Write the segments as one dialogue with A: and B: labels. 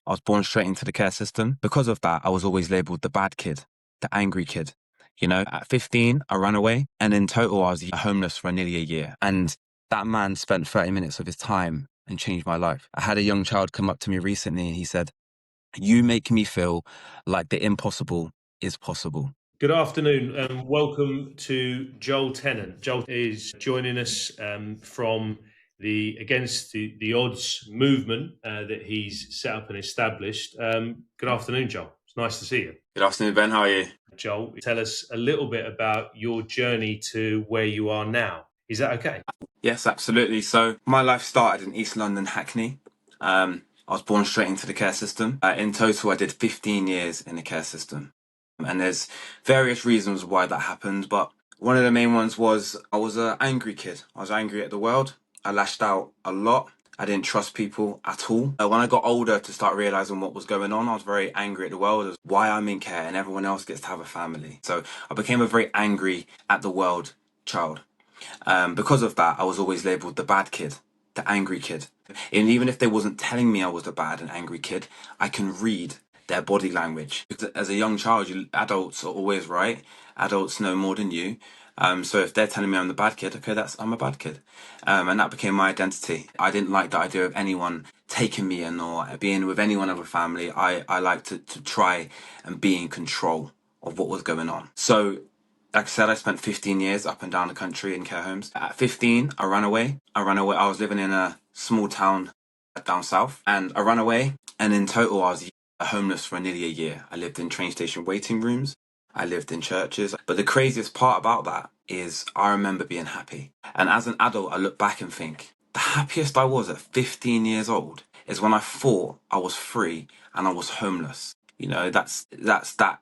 A: I was born straight into the care system. Because of that, I was always labelled the bad kid, the angry kid. You know, at 15, I ran away, and in total, I was homeless for nearly a year. And that man spent 30 minutes of his time and changed my life. I had a young child come up to me recently, and he said, "You make me feel like the impossible is possible."
B: Good afternoon and welcome to Joel Tennant. Joel is joining us from the Against the Odds movement that he's set up and established. Good afternoon, Joel. It's nice to see you.
A: Good afternoon, Ben. How are you?
B: Joel, tell us a little bit about your journey to where you are now. Is that okay?
A: Yes, absolutely. So my life started in East London, Hackney. I was born straight into the care system. In total, I did 15 years in the care system. And there's various reasons why that happened, but one of the main ones was I was an angry kid. I was angry at the world. I lashed out a lot. I didn't trust people at all. When I got older to start realizing what was going on, I was very angry at the world as why I'm in care and everyone else gets to have a family. So I became a very angry at the world child. Because of that, I was always labelled the bad kid, the angry kid. And even if they wasn't telling me I was the bad and angry kid, I can read their body language. Because as a young child, adults are always right. Adults know more than you. So if they're telling me I'm the bad kid, okay, I'm a bad kid. And that became my identity. I didn't like the idea of anyone taking me in or being with anyone of a family. I liked to try and be in control of what was going on. So like I said, I spent 15 years up and down the country in care homes. At 15, I ran away. I was living in a small town down south, and I ran away. And in total, I was homeless for nearly a year. I lived in train station waiting rooms. I lived in churches. But the craziest part about that is I remember being happy. And as an adult, I look back and think the happiest I was at 15 years old is when I thought I was free and I was homeless. You know, that's that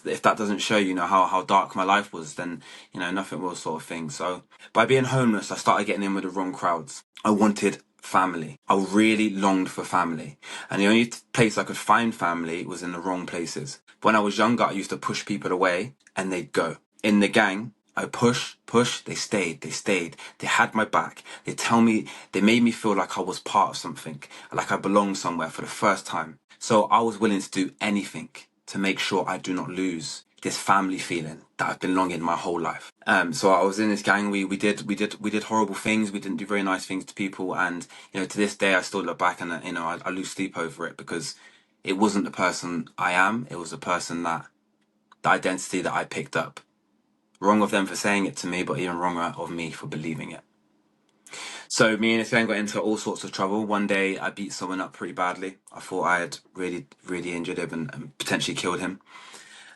A: if that doesn't show how dark my life was, then nothing will, sort of thing. So by being homeless, I started getting in with the wrong crowds. I wanted family. I really longed for family, and the only place I could find family was in the wrong places. When I was younger, I used to push people away and they'd go. In the gang, I push, they stayed. They had my back. They made me feel like I was part of something, like I belonged somewhere for the first time. So I was willing to do anything to make sure I do not lose this family feeling that I've been longing my whole life. So I was in this gang. We did horrible things. We didn't do very nice things to people, and to this day I still look back and I lose sleep over it, because it wasn't the person I am. It was the identity that I picked up. Wrong of them for saying it to me, but even wronger of me for believing it. So me and this gang got into all sorts of trouble. One day I beat someone up pretty badly. I thought I had really, really injured him and potentially killed him.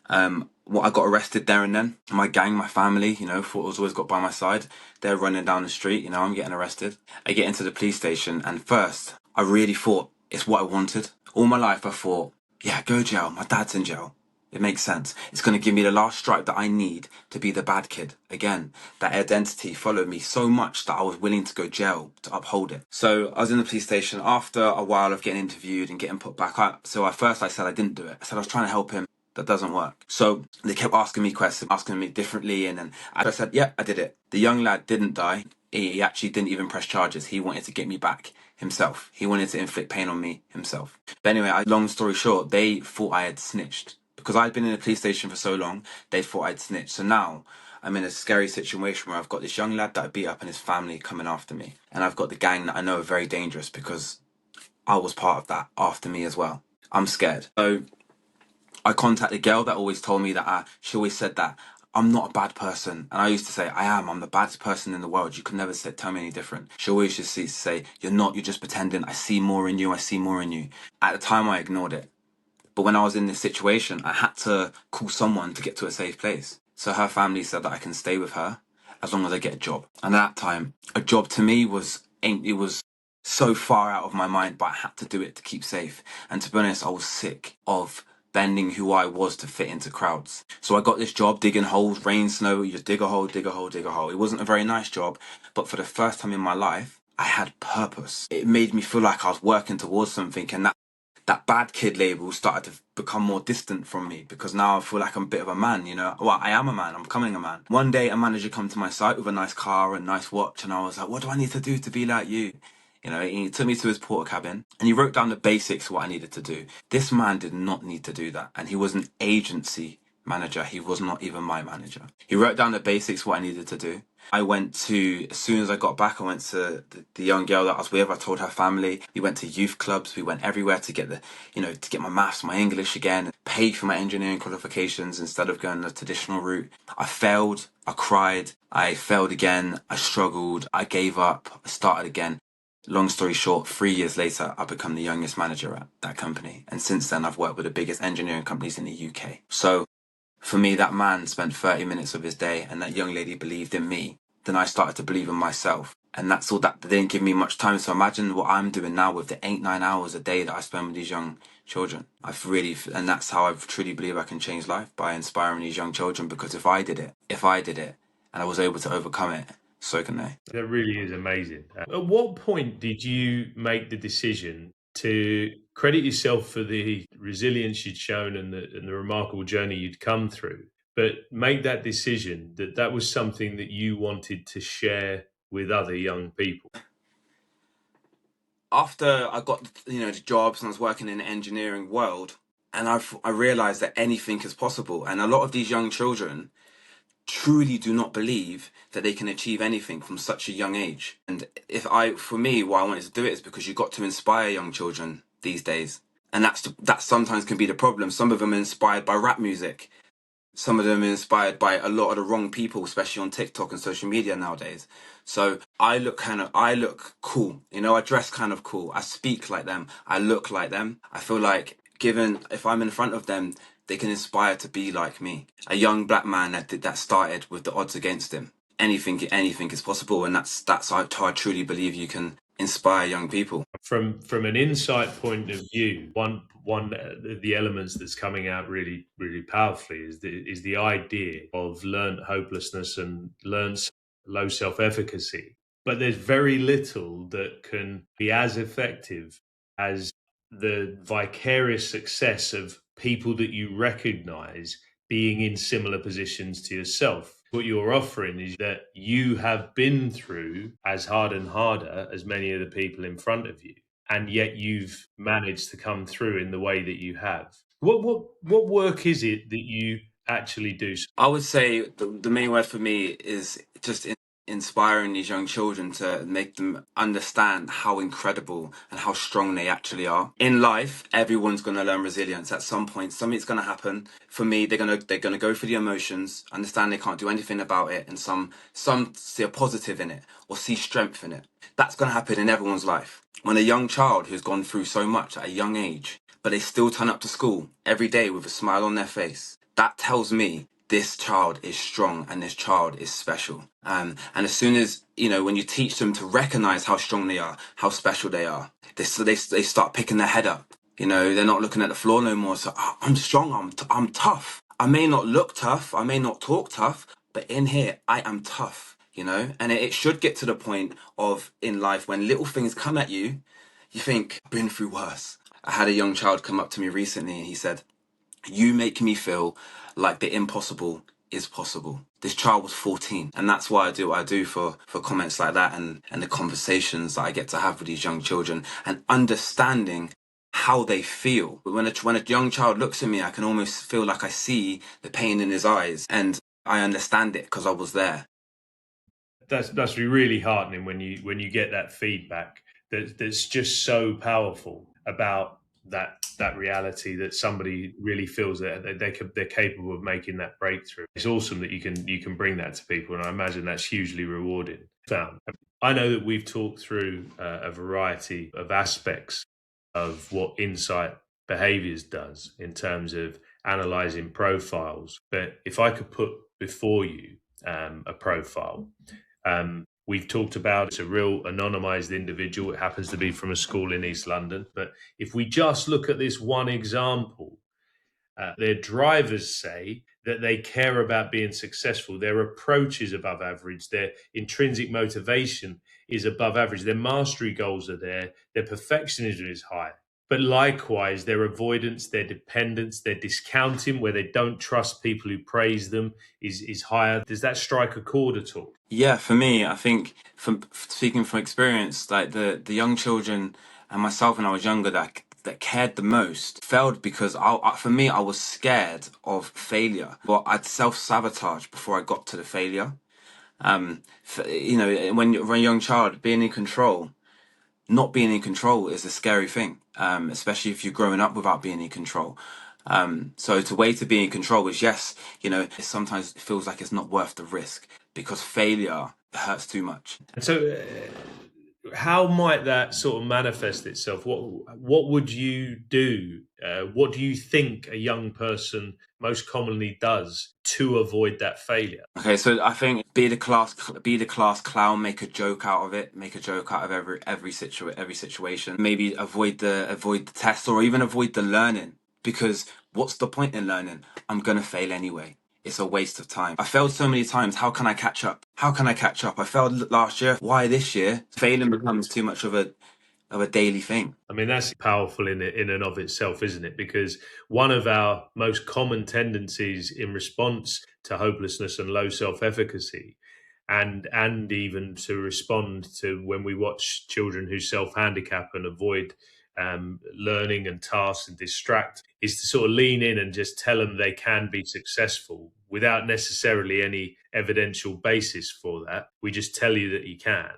A: I got arrested there and then. My gang, my family, thought I was always got by my side. They're running down the street, I'm getting arrested. I get into the police station, and first, I really thought it's what I wanted. All my life I thought, yeah, go jail. My dad's in jail. It makes sense. It's going to give me the last stripe that I need to be the bad kid. Again, that identity followed me so much that I was willing to go jail to uphold it. So I was in the police station after a while of getting interviewed and getting put back up. So at first I said I didn't do it. I said I was trying to help him. That doesn't work. So they kept asking me questions, asking me differently. And then I said, yeah, I did it. The young lad didn't die. He actually didn't even press charges. He wanted to get me back himself. He wanted to inflict pain on me himself. But anyway, long story short, they thought I had snitched. Because I'd been in a police station for so long, they thought I'd snitched. So now I'm in a scary situation where I've got this young lad that I beat up and his family coming after me. And I've got the gang that I know are very dangerous because I was part of that after me as well. I'm scared. So I contacted a girl that always told me that she always said that I'm not a bad person. And I used to say, I'm the baddest person in the world. You could never tell me any different. She always just used to say, you're not, you're just pretending. I see more in you. At the time, I ignored it. But when I was in this situation, I had to call someone to get to a safe place. So her family said that I can stay with her as long as I get a job. And at that time, a job to me was so far out of my mind, but I had to do it to keep safe. And to be honest, I was sick of bending who I was to fit into crowds. So I got this job digging holes, rain, snow, you just dig a hole, dig a hole, dig a hole. It wasn't a very nice job, but for the first time in my life, I had purpose. It made me feel like I was working towards something, and that bad kid label started to become more distant from me, because now I feel like I'm a bit of a man, Well, I am a man. I'm becoming a man. One day, a manager come to my site with a nice car and nice watch, and I was like, what do I need to do to be like you? You know, he took me to his porter cabin and he wrote down the basics of what I needed to do. This man did not need to do that. And he was an agency manager. He was not even my manager. He wrote down the basics of what I needed to do. I went to, as soon as I got back, I went to the young girl that I was with. I told her family. We went to youth clubs. We went everywhere to get to get my maths, my English again, paid for my engineering qualifications instead of going the traditional route. I failed. I cried. I failed again. I struggled. I gave up. I started again. Long story short, 3 years later, I become the youngest manager at that company. And since then, I've worked with the biggest engineering companies in the UK. So for me, that man spent 30 minutes of his day and that young lady believed in me. Then I started to believe in myself. And that's all that. They didn't give me much time. So imagine what I'm doing now with the 8-9 hours a day that I spend with these young children. And that's how I truly believe I can change life, by inspiring these young children. Because if I did it, and I was able to overcome it, so can they.
B: That really is amazing. At what point did you make the decision to credit yourself for the resilience you'd shown and the remarkable journey you'd come through, but make that decision that that was something that you wanted to share with other young people?
A: After I got the jobs and I was working in the engineering world, and I realized that anything is possible, and a lot of these young children truly do not believe that they can achieve anything from such a young age. And for me, why I wanted to do it is because you got to inspire young children these days, and that sometimes can be the problem. Some of them are inspired by rap music. Some of them are inspired by a lot of the wrong people, especially on TikTok and social media nowadays. So I look cool. I dress kind of cool. I speak like them. I look like them. I feel like if I'm in front of them, they can inspire to be like me. A young black man that started with the odds against him. Anything is possible, and that's how I truly believe you can inspire young people.
B: From an insight point of view, one the elements that's coming out really really powerfully is the idea of learned hopelessness and learned low self efficacy. But there's very little that can be as effective as the vicarious success of people that you recognize being in similar positions to yourself. What you're offering is that you have been through as hard and harder as many of the people in front of you, and yet you've managed to come through in the way that you have. What work is it that you actually do?
A: I would say the main word for me is just inspiring these young children to make them understand how incredible and how strong they actually are. In life, everyone's going to learn resilience at some point. Something's going to happen. For me, they're going to go through the emotions, understand they can't do anything about it, and some see a positive in it or see strength in it. That's going to happen in everyone's life. When a young child who's gone through so much at a young age, but they still turn up to school every day with a smile on their face, that tells me this child is strong and this child is special. And as soon as, when you teach them to recognize how strong they are, how special they are, they start picking their head up. They're not looking at the floor no more. So, I'm strong, I'm tough. I may not look tough, I may not talk tough, but in here, I am tough, and it should get to the point of in life when little things come at you, you think, I've been through worse. I had a young child come up to me recently and he said, you make me feel like the impossible is possible. This child was 14, and that's why I do what I do for comments like that, and the conversations that I get to have with these young children, and understanding how they feel. When a young child looks at me, I can almost feel like I see the pain in his eyes, and I understand it because I was there.
B: That's really heartening when you get that feedback that's just so powerful about that reality that somebody really feels that they're capable of making that breakthrough. It's awesome that you can bring that to people, and I imagine that's hugely rewarding. I know that we've talked through a variety of aspects of what Insight Behaviours does in terms of analysing profiles, but if I could put before you a profile. We've talked about it's a real anonymized individual. It happens to be from a school in East London. But if we just look at this one example, their drivers say that they care about being successful. Their approach is above average. Their intrinsic motivation is above average. Their mastery goals are there. Their perfectionism is high. But likewise, their avoidance, their dependence, their discounting, where they don't trust people who praise them, is higher. Does that strike a chord at all?
A: Yeah, for me, I think from speaking from experience, like the young children and myself when I was younger that cared the most failed because for me I was scared of failure. But I'd self-sabotage before I got to the failure. You know, when you're a young child, being in control, not being in control is a scary thing, especially if you're growing up without being in control. So to way to be in control is, yes, you know, it sometimes feels like it's not worth the risk because failure hurts too much.
B: And so, how might that sort of manifest itself? What would you do? What do you think a young person most commonly does to avoid that failure?
A: Okay, so I think be the class clown, make a joke out of it, make a joke out of every situation. Maybe avoid the test or even avoid the learning because what's the point in learning? I'm gonna fail anyway. It's a waste of time. I failed so many times. How can I catch up? How can I catch up? I failed last year. Why this year? Failing becomes too much of a daily thing.
B: I mean, that's powerful in and of itself, isn't it? Because one of our most common tendencies in response to hopelessness and low self-efficacy, and even to respond to when we watch children who self-handicap and avoid learning and tasks and distract, is to sort of lean in and just tell them they can be successful without necessarily any evidential basis for that. We just tell you that you can.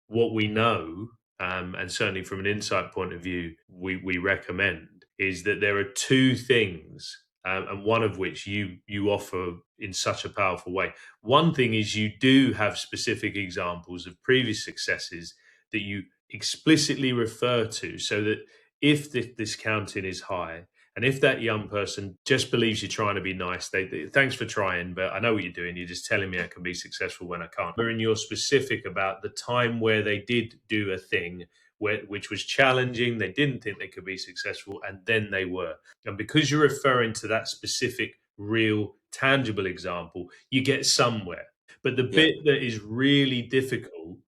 B: What we know, and certainly from an insight point of view, we recommend is that there are two things, and one of which you offer in such a powerful way. One thing is you do have specific examples of previous successes that you explicitly refer to, so that if the discounting is high, and if that young person just believes you're trying to be nice, they thanks for trying, but I know what you're doing. You're just telling me I can be successful when I can't. When you're specific about the time where they did do a thing which was challenging, they didn't think they could be successful, and then they were. And because you're referring to that specific, real, tangible example, you get somewhere. But the
A: Yeah,
B: bit that is really difficult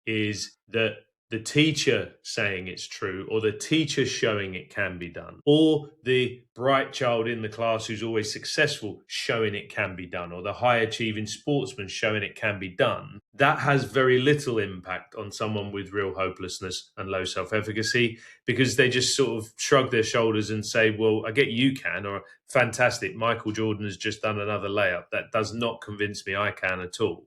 B: is that the teacher saying it's true, or the teacher showing it can be done, or the bright child in the class who's always successful showing it can be done, or the high achieving sportsman showing it can be done. That has very little impact on someone with real hopelessness and low self efficacy, because they just sort of shrug their shoulders and say, well, I get you can, or fantastic, Michael Jordan has just done another layup. That does not convince me I can at all.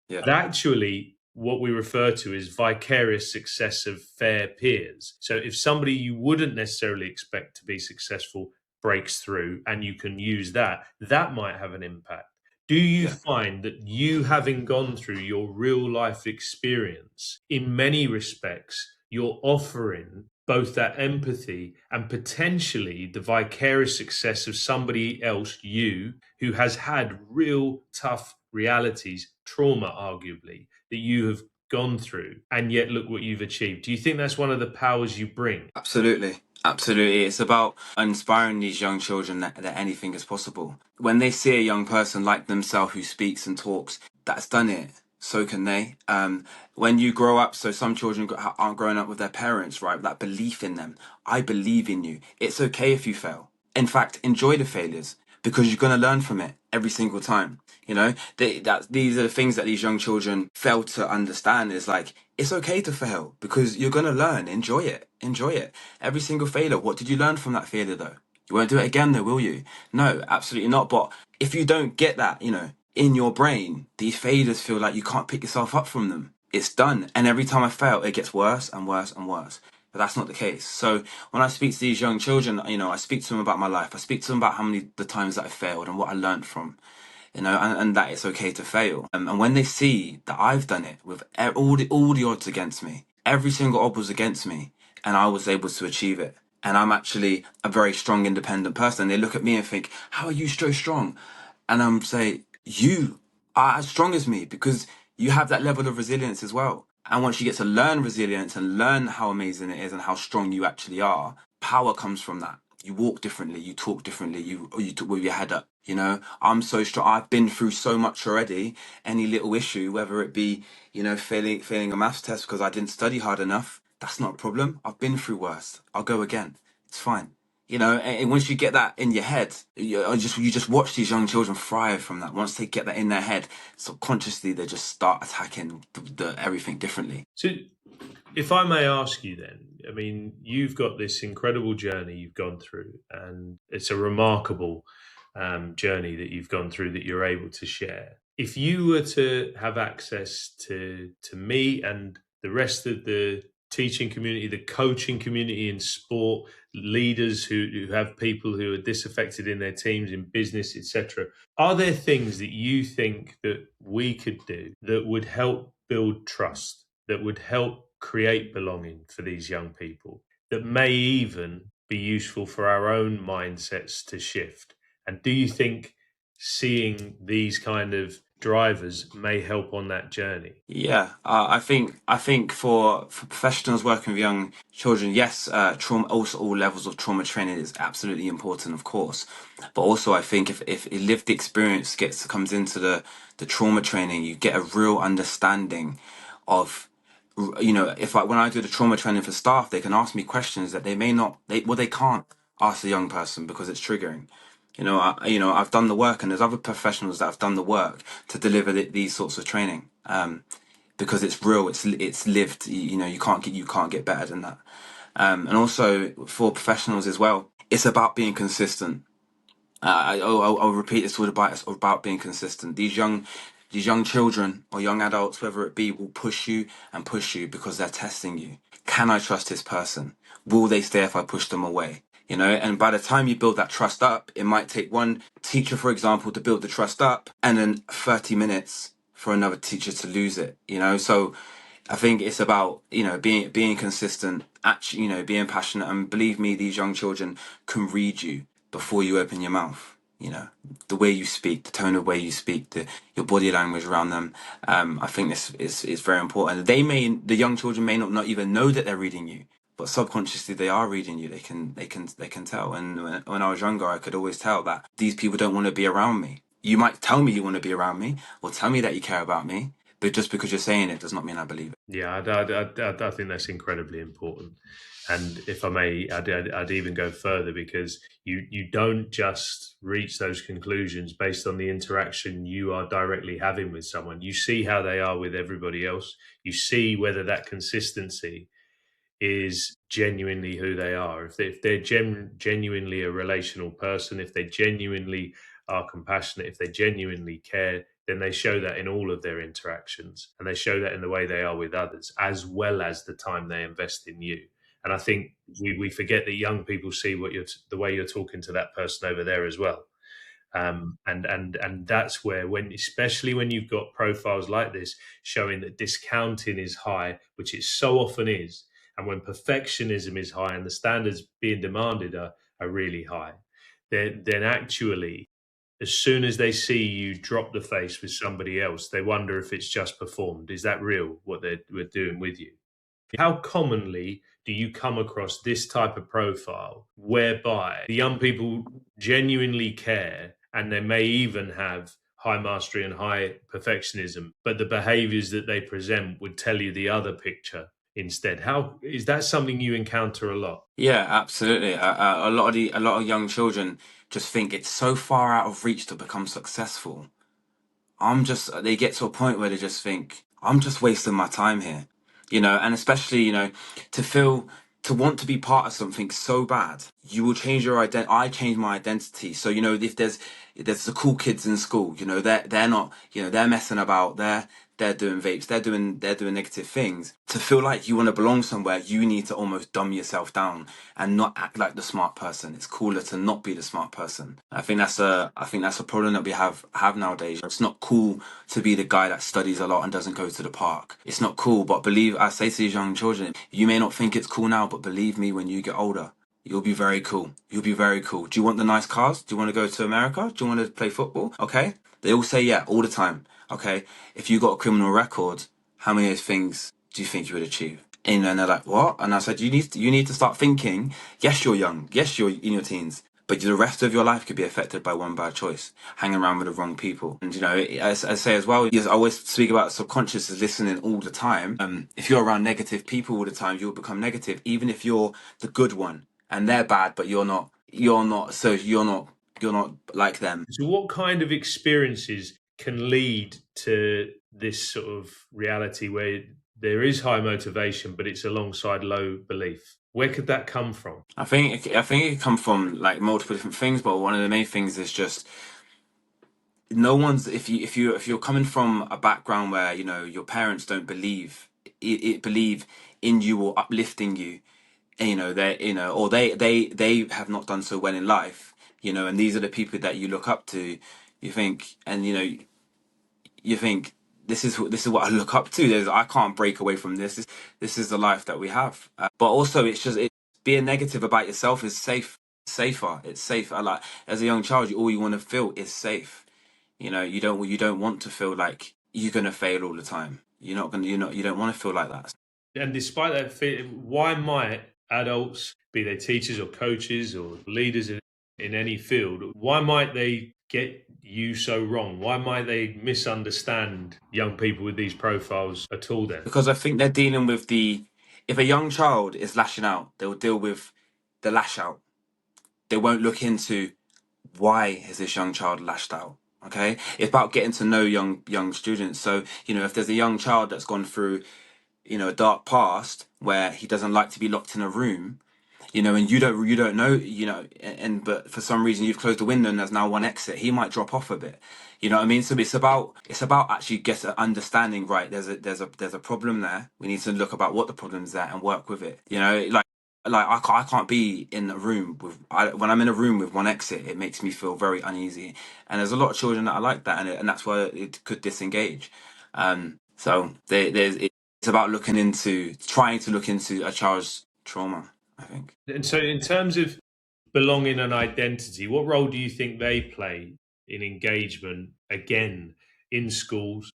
A: yeah,
B: But actually, what we refer to is vicarious success of fair peers. So if somebody you wouldn't necessarily expect to be successful breaks through and you can use that, that might have an impact. Do you
A: yeah.
B: find that you, having gone through your real life experience, in many respects, you're offering both that empathy and potentially the vicarious success of somebody else, you, who has had real tough realities, trauma, arguably, that you have gone through, and yet look what you've achieved? Do you think that's one of the powers you bring?
A: Absolutely. Absolutely. It's about inspiring these young children that anything is possible. When they see a young person like themselves who speaks and talks, that's done it. So can they. When you grow up, so some children aren't growing up with their parents, right? That belief in them. I believe in you. It's okay if you fail. In fact, enjoy the failures because you're going to learn from it every single time. You know, these are the things that these young children fail to understand is like, it's okay to fail because you're going to learn. Enjoy it. Enjoy it. Every single failure. What did you learn from that failure though? You won't do it again though, will you? No, absolutely not. But if you don't get that, you know, in your brain, these failures feel like you can't pick yourself up from them. It's done. And every time I fail, it gets worse and worse and worse. But that's not the case. So when I speak to these young children, you know, I speak to them about my life. I speak to them about how many the times that I failed and what I learned from, you know, and that it's okay to fail. And when they see that I've done it with all the odds against me, every single odd was against me, and I was able to achieve it. And I'm actually a very strong, independent person. They look at me and think, "How are you so strong?" And I'm say, "You are as strong as me because you have that level of resilience as well." And once you get to learn resilience and learn how amazing it is and how strong you actually are, power comes from that. You walk differently, you talk differently, you talk with your head up. You know, I'm so strong. I've been through so much already. Any little issue, whether it be, you know, failing a maths test because I didn't study hard enough, That's not a problem. I've been through worse. I'll go again. It's fine. You know, and once you get that in your head, you just watch these young children thrive from that. Once they get that in their head, subconsciously they just start attacking everything differently.
B: So, if I may ask you then, I mean, you've got this incredible journey you've gone through, and it's a remarkable journey that you've gone through that you're able to share. If you were to have access to me and the rest of the teaching community, the coaching community in sport, leaders who have people who are disaffected in their teams, in business, etc., are there things that you think that we could do that would help build trust, that would help create belonging for these young people, that may even be useful for our own mindsets to shift? And do you think seeing these kind of drivers may help on that journey?
A: Yeah, I think for professionals working with young children, yes, trauma, also all levels of trauma training is absolutely important, of course. But also, I think if a lived experience comes into the trauma training, you get a real understanding of, if when I do the trauma training for staff, they can ask me questions that they may not, they can't ask a young person because it's triggering. I've done the work, and there's other professionals that have done the work to deliver these sorts of training. Because it's real, it's lived. You can't get better than that. And also for professionals as well, it's about being consistent. I'll repeat this all about, it's about being consistent. These young children or young adults, whether it be, will push you and push you because they're testing you. Can I trust this person? Will they stay if I push them away? And by the time you build that trust up, it might take one teacher, for example, to build the trust up, and then 30 minutes for another teacher to lose it. So I think it's about, being consistent, actually, being passionate. And believe me, these young children can read you before you open your mouth. The way you speak, the tone of way you speak, your body language around them. I think this is very important. The young children may not even know that they're reading you, but subconsciously they are reading you. They can tell. And when I was younger, I could always tell that these people don't want to be around me. You might tell me you want to be around me, or tell me that you care about me, but just because you're saying it does not mean I believe it.
B: Yeah, I think that's incredibly important. And if I may, I'd even go further, because you don't just reach those conclusions based on the interaction you are directly having with someone. You see how they are with everybody else. You see whether that consistency is genuinely who they are. If they're genuinely a relational person, if they genuinely are compassionate, if they genuinely care, then they show that in all of their interactions, and they show that in the way they are with others, as well as the time they invest in you. And I think we forget that young people see the way you're talking to that person over there as well. And that's where, especially when you've got profiles like this showing that discounting is high, which it so often is, and when perfectionism is high and the standards being demanded are really high, then actually, as soon as they see you drop the face with somebody else, they wonder if it's just performed. Is that real, what we're doing with you? How commonly do you come across this type of profile whereby the young people genuinely care, and they may even have high mastery and high perfectionism, but the behaviors that they present would tell you the other picture instead? How is that something you encounter a lot?
A: Yeah, absolutely. A lot of young children just think it's so far out of reach to become successful. They get to a point where they just think, I'm just wasting my time here. And especially, to feel, to want to be part of something so bad, you will change your identity. I changed my identity. So, if there's the cool kids in school, they're not, they're messing about, they're doing vapes, they're doing negative things. To feel like you want to belong somewhere, you need to almost dumb yourself down and not act like the smart person. It's cooler to not be the smart person. I think that's a problem that we have nowadays. It's not cool to be the guy that studies a lot and doesn't go to the park. It's not cool. But I say to these young children, you may not think it's cool now, but believe me, when you get older, you'll be very cool. You'll be very cool. Do you want the nice cars? Do you want to go to America? Do you want to play football? Okay. They all say yeah all the time. Okay. If you got a criminal record, how many of those things do you think you would achieve? And then they're like, what? And I said, you need to start thinking. Yes, you're young. Yes, you're in your teens. but the rest of your life could be affected by one bad choice, hanging around with the wrong people. And, as I say as well, yes, I always speak about subconscious as listening all the time. If you're around negative people all the time, you'll become negative, even if you're the good one and they're bad, but you're not like them.
B: So, what kind of experiences can lead to this sort of reality where there is high motivation, but it's alongside low belief? Where could that come from?
A: I think it can come from like multiple different things, but one of the main things is just no one's if you're coming from a background where your parents don't believe in you or uplifting you, and, or they have not done so well in life, and these are the people that you look up to. You think, and you think, this is what I look up to. I can't break away from this. This is the life that we have. But also, being negative about yourself is safer. It's safe. As a young child, all you want to feel is safe. You don't want to feel like you're gonna fail all the time. You don't want to feel like that.
B: And despite that, why might adults, be they teachers or coaches or leaders in any field, why might they get you so wrong? Why might they misunderstand young people with these profiles at all then?
A: Because I think they're dealing with if a young child is lashing out, they'll deal with the lash out. They won't look into why has this young child lashed out. Okay, it's about getting to know young students. So if there's a young child that's gone through a dark past where he doesn't like to be locked in a room, and you don't know, but for some reason you've closed the window and there's now one exit, he might drop off a bit. You know what I mean? So it's about actually get an understanding, right? There's a problem there. We need to look about what the problem is there and work with it. Like I can't be in a room when I'm in a room with one exit, it makes me feel very uneasy. And there's a lot of children that are like that, and that's why it could disengage. So it's about trying to look into a child's trauma, I think.
B: And so, in terms of belonging and identity, what role do you think they play in engagement, again, in schools,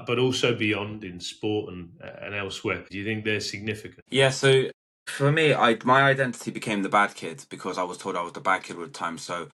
B: but also beyond in sport and elsewhere? Do you think they're significant?
A: Yeah, so for me, my identity became the bad kid because I was told I was the bad kid all the time. So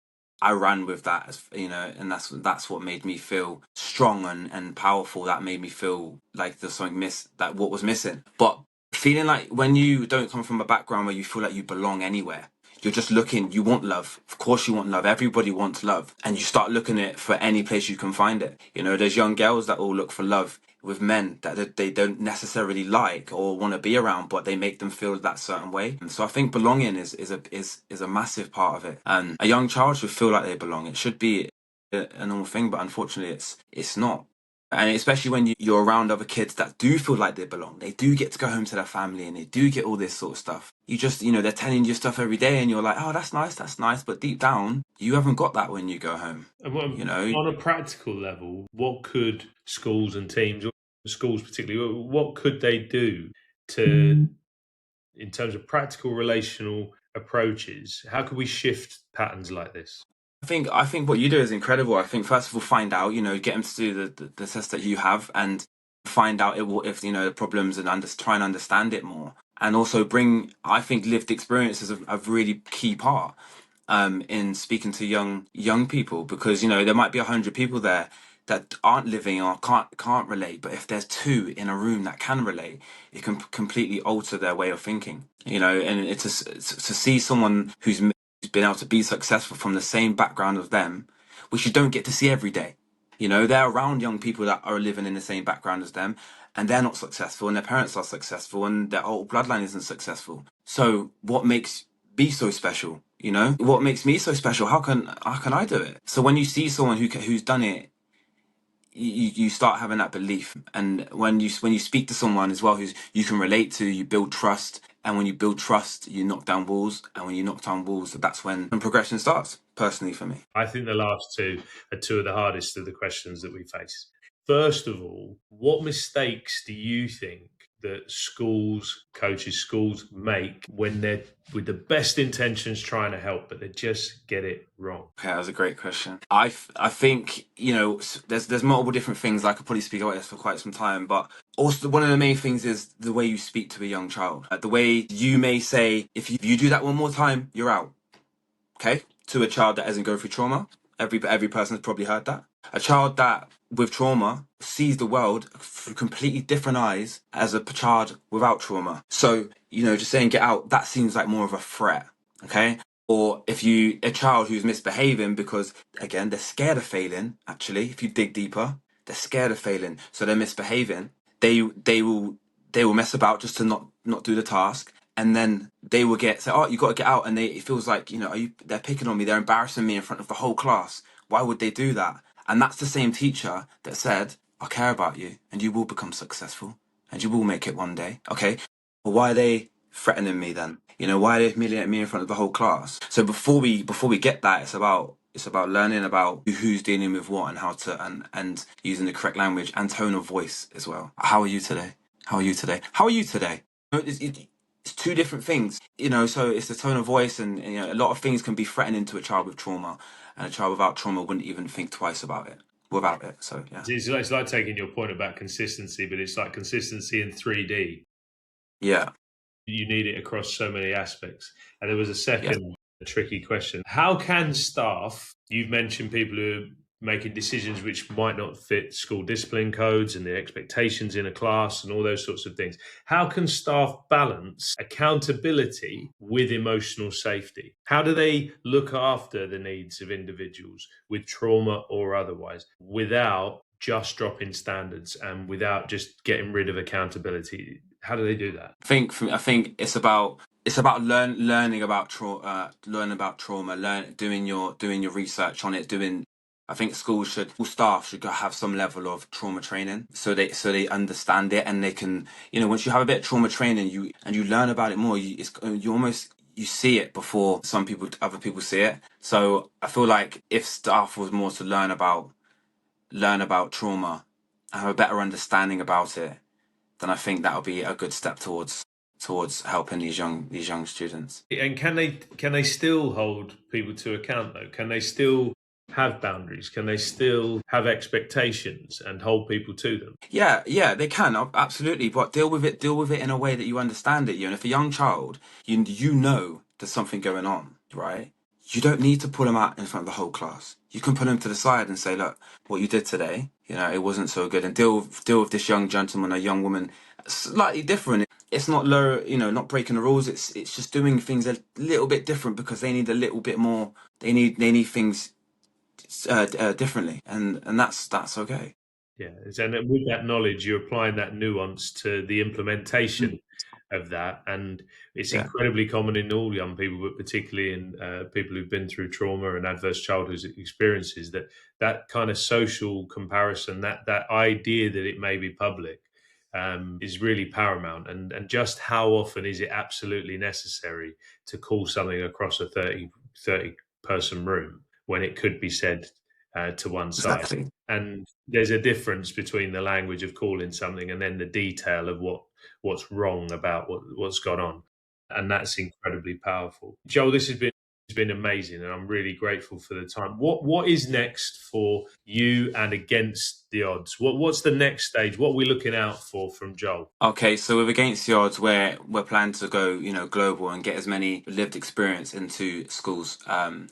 A: I ran with that, and that's what made me feel strong and powerful. That made me feel like there's something that what was missing. But feeling like when you don't come from a background where you feel like you belong anywhere, you're just looking, you want love. Of course you want love. Everybody wants love. And you start looking it for any place you can find it. There's young girls that all look for love with men that they don't necessarily like or want to be around, but they make them feel that certain way. And so I think belonging is a massive part of it. And a young child should feel like they belong. It should be a normal thing, but unfortunately it's not. And especially when you're around other kids that do feel like they belong, they do get to go home to their family and they do get all this sort of stuff. You just, they're telling you stuff every day and you're like, oh, that's nice. But deep down, you haven't got that when you go home.
B: And
A: You know,
B: on a practical level, what could schools and teams, or schools particularly, what could they do to, in terms of practical relational approaches, how could we shift patterns like this?
A: I think what you do is incredible. I think first of all, find out, get them to do the test that you have and find out if the problems and try and understand it more. And also bring, I think, lived experience is a really key part in speaking to young people, because there might be 100 people there that aren't living or can't relate, but if there's two in a room that can relate, it can completely alter their way of thinking. And it's to see someone who's been able to be successful from the same background as them, which you don't get to see every day. They're around young people that are living in the same background as them, and they're not successful, and their parents are successful, and their whole bloodline isn't successful. So what makes me so special? What makes me so special? How can I do it? So when you see someone who's done it, you start having that belief. And when you speak to someone as well who's you can relate to, you build trust. And when you build trust, you knock down walls. And when you knock down walls, that's when progression starts, personally, for me.
B: I think the last two are two of the hardest of the questions that we face. First of all, what mistakes do you think that schools make when they're with the best intentions trying to help, but they just get it wrong?
A: Okay, that was a great question. I think there's multiple different things. I could probably speak about this for quite some time, but also one of the main things is the way you speak to a young child. The way you may say, if you do that one more time, you're out. Okay, to a child that hasn't gone through trauma. Every person has probably heard that. A child that with trauma sees the world through completely different eyes as a child without trauma. So, just saying get out, that seems like more of a threat. Okay. Or if a child who's misbehaving because again, they're scared of failing, actually, if you dig deeper, they're scared of failing. So they're misbehaving. They will mess about just to not do the task. And then they will say, "Oh, you got to get out." And it feels like, they're picking on me. They're embarrassing me in front of the whole class. Why would they do that? And that's the same teacher that said, "I care about you and you will become successful and you will make it one day." Okay. Well, why are they threatening me then? Why are they humiliating me in front of the whole class? So before we get that, it's about learning about who's dealing with what and how to and using the correct language and tone of voice as well. How are you today? How are you today? How are you today? It's two different things, so it's the tone of voice, and a lot of things can be threatening to a child with trauma, and a child without trauma wouldn't even think twice about it without it. So yeah.
B: It's like taking your point about consistency, but it's like consistency in 3D.
A: Yeah.
B: You need it across so many aspects. And there was a
A: Yeah.
B: second tricky question. How can staff, you've mentioned people who are making decisions which might not fit school discipline codes and the expectations in a class and all those sorts of things. How can staff balance accountability with emotional safety? How do they look after the needs of individuals with trauma or otherwise without just dropping standards and without just getting rid of accountability? How do they do that?
A: I think it's about learning about trauma, doing your research on it, doing. I think all staff should have some level of trauma training, so they understand it, and they can, once you have a bit of trauma training, you learn about it more. You see it before other people see it. So I feel like if staff was more to learn about trauma and have a better understanding about it, then I think that would be a good step towards helping these young students.
B: And can they still hold people to account though? Can they still have boundaries? Can they still have expectations and hold people to them?
A: Yeah, they can absolutely, but deal with it in a way that you understand it. And if a young child, you know there's something going on, right? You don't need to pull them out in front of the whole class. You can put them to the side and say, "Look, what you did today, it wasn't so good," and deal with this young gentleman or young woman slightly different. It's not low, not breaking the rules. It's just doing things a little bit different because they need a little bit more. They need things differently, and that's okay.
B: Yeah, and then with that knowledge, you're applying that nuance to the implementation
A: Mm.
B: of that, and it's
A: Yeah,
B: incredibly common in all young people, but particularly in people who've been through trauma and adverse childhood experiences. That kind of social comparison, that idea that it may be public, is really paramount. And just how often is it absolutely necessary to call something across a 30 person room when it could be said to one side?
A: exactly.
B: And there's a difference between the language of calling something and then the detail of what's wrong about what's gone on, and that's incredibly powerful. Joel, this has been amazing, and I'm really grateful for the time. What is next for you and Against the Odds? What's the next stage? What are we looking out for from Joel?
A: Okay, so with Against the Odds, we're planning to go, global and get as many lived experience into schools. I'm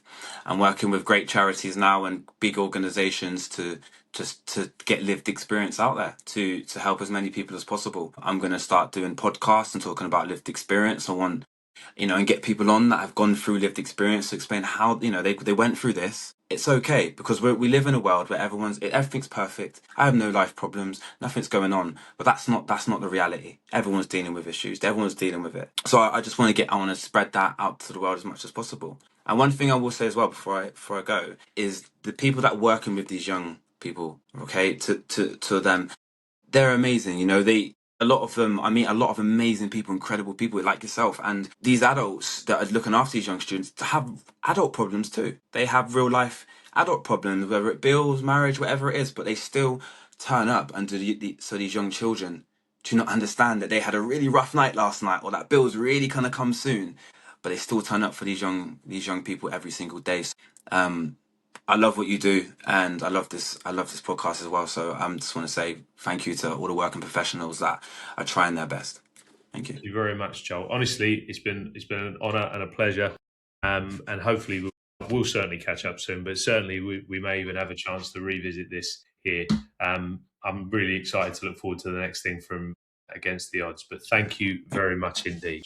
A: working with great charities now and big organizations to just to get lived experience out there to help as many people as possible. I'm going to start doing podcasts and talking about lived experience. I want, and get people on that have gone through lived experience to explain how, they went through this. It's okay because we live in a world where everything's perfect. I have no life problems, nothing's going on, but that's not the reality. Everyone's dealing with issues. Everyone's dealing with it. So I just I want to spread that out to the world as much as possible. And one thing I will say as well before I go is the people that working with these young people, okay, to them, they're amazing. A lot of them, I meet a lot of amazing people, incredible people like yourself. And these adults that are looking after these young students have adult problems too. They have real life adult problems, whether it bills, marriage, whatever it is, but they still turn up. And so these young children do not understand that they had a really rough night last night, or that bills really kind of come soon, but they still turn up for these young people every single day. I love what you do, and I love this. I love this podcast as well. So I just want to say thank you to all the working professionals that are trying their best. Thank you.
B: Thank you very much, Joel. Honestly, it's been an honour and a pleasure, and hopefully we'll we'll certainly catch up soon, but certainly we may even have a chance to revisit this here. I'm really excited to look forward to the next thing from Against the Odds. But thank you very much indeed.